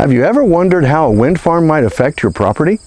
Have you ever wondered how a wind farm might affect your property?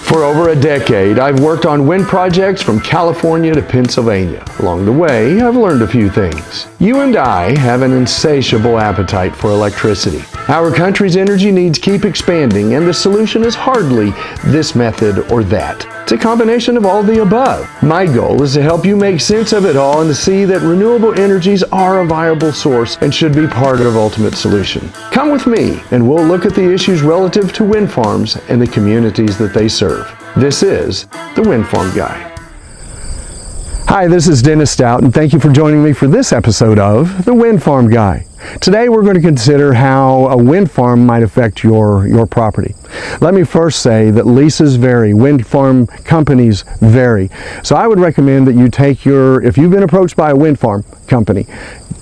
For over a decade, I've worked on wind projects from California to Pennsylvania. Along the way, I've learned a few things. You and I have an insatiable appetite for electricity. Our country's energy needs keep expanding, and the solution is hardly this method or that. It's a combination of all the above. My goal is to help you make sense of it all and to see that renewable energies are a viable source and should be part of ultimate solution. Come with me, and we'll look at the issues relative to wind farms and the communities that they serve. This is the Windfarm Guy. Hi, this is Dennis Stout, and thank you for joining me for this episode of the Windfarm Guy. Today we're going to consider how a wind farm might affect your property. Let me first say that leases vary, wind farm companies vary. So I would recommend that you take if you've been approached by a wind farm company,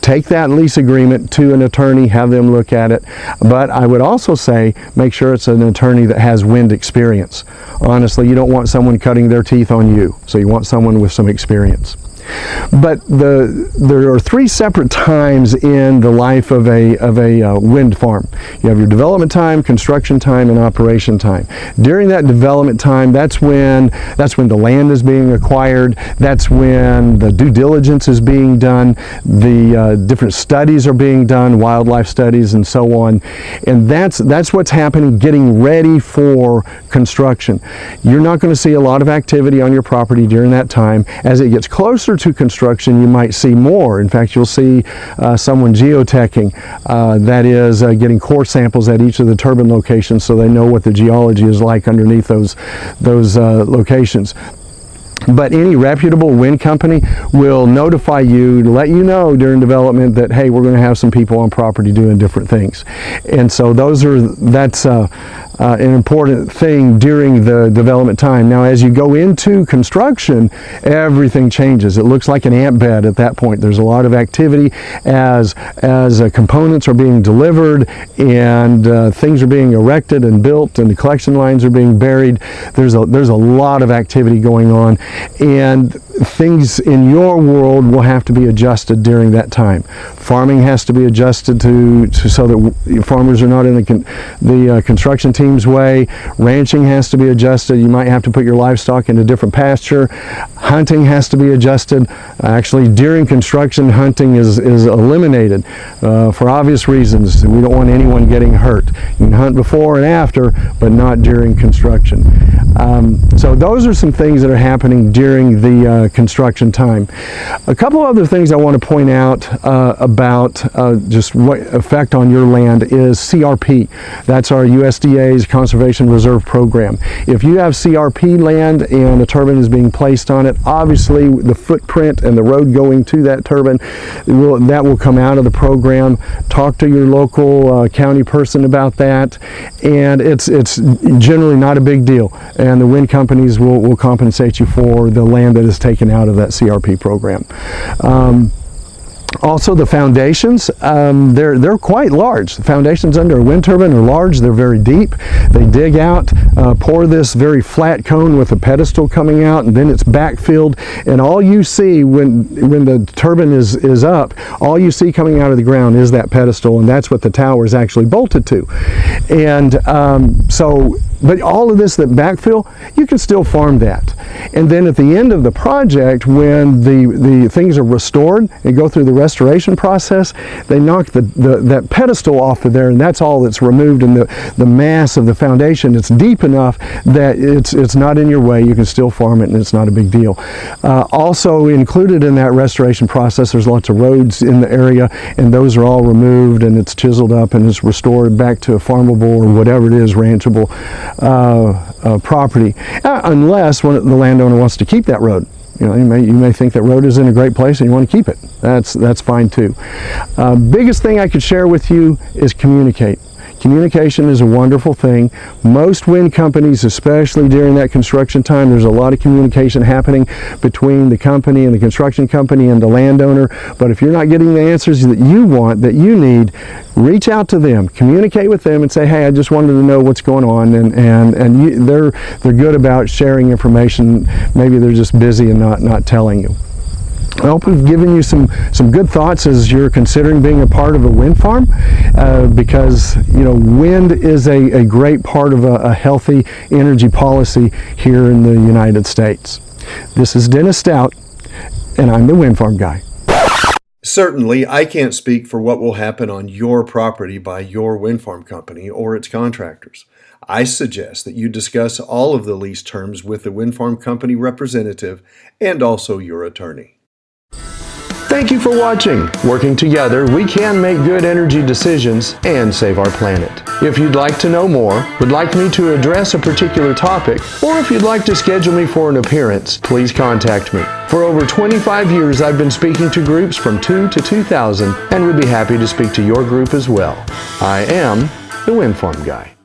take that lease agreement to an attorney, have them look at it. But I would also say make sure it's an attorney that has wind experience. Honestly, you don't want someone cutting their teeth on you, so you want someone with some experience. But there are three separate times in the life of a wind farm. You have your development time, construction time, and operation time. During that development time, that's when the land is being acquired. That's when the due diligence is being done. The different studies are being done, wildlife studies, and so on. And that's what's happening, getting ready for construction. You're not going to see a lot of activity on your property during that time. As it gets closer to construction, you might see more. In fact, you'll see someone geoteching, that is getting core samples at each of the turbine locations so they know what the geology is like underneath those locations. But any reputable wind company will notify you to let you know during development that, hey, we're going to have some people on property doing different things. And so that's an important thing during the development time. Now, as you go into construction, everything changes. It looks like an ant bed at that point. There's a lot of activity as components are being delivered and things are being erected and built and the collection lines are being buried. There's a lot of activity going on, and things in your world will have to be adjusted during that time. Farming has to be adjusted so that farmers are not in the construction team's way. Ranching has to be adjusted. You might have to put your livestock in a different pasture. Hunting has to be adjusted. Actually, during construction, hunting is eliminated for obvious reasons. We don't want anyone getting hurt. You can hunt before and after, but not during construction. So those are some things that are happening during the construction time. A couple other things I want to point out about just what effect on your land is CRP. That's our USDA's Conservation Reserve Program. If you have CRP land and a turbine is being placed on it, obviously the footprint and the road going to that turbine, that will come out of the program. Talk to your local county person about that, and it's generally not a big deal, and the wind companies will compensate you for the land that is taken out of that CRP program. Also, the foundations, they're quite large. The foundations under a wind turbine are large. They're very deep. They dig out, pour this very flat cone with a pedestal coming out, and then it's backfilled. And all you see when the turbine is up, all you see coming out of the ground is that pedestal, and that's what the tower is actually bolted to. And but all of this that backfill, you can still farm that. And then at the end of the project, when the things are restored and go through the restoration process, they knock that pedestal off of there, and that's all that's removed, and the mass of the foundation, it's deep enough that it's not in your way. You can still farm it, and it's not a big deal. Also included in that restoration process, there's lots of roads in the area, and those are all removed, and it's chiseled up and it's restored back to a farmable or whatever it is, ranchable property, unless the landowner wants to keep that road. You may think that road is in a great place and you want to keep it. That's fine too. Biggest thing I could share with you is communicate. Communication is a wonderful thing. Most wind companies, especially during that construction time, there's a lot of communication happening between the company and the construction company and the landowner. But if you're not getting the answers that you want, that you need, reach out to them, communicate with them and say, hey, I just wanted to know what's going on. And they're good about sharing information. Maybe they're just busy and not telling you. I hope we've given you some good thoughts as you're considering being a part of a wind farm, because wind is a great part of a healthy energy policy here in the United States. This is Dennis Stout, and I'm the Windfarm Guy. Certainly, I can't speak for what will happen on your property by your wind farm company or its contractors. I suggest that you discuss all of the lease terms with the wind farm company representative and also your attorney. Thank you for watching. Working together, we can make good energy decisions and save our planet. If you'd like to know more, would like me to address a particular topic, or if you'd like to schedule me for an appearance, please contact me. For over 25 years, I've been speaking to groups from 2 to 2,000 and would be happy to speak to your group as well. I am the Windfarm Guy.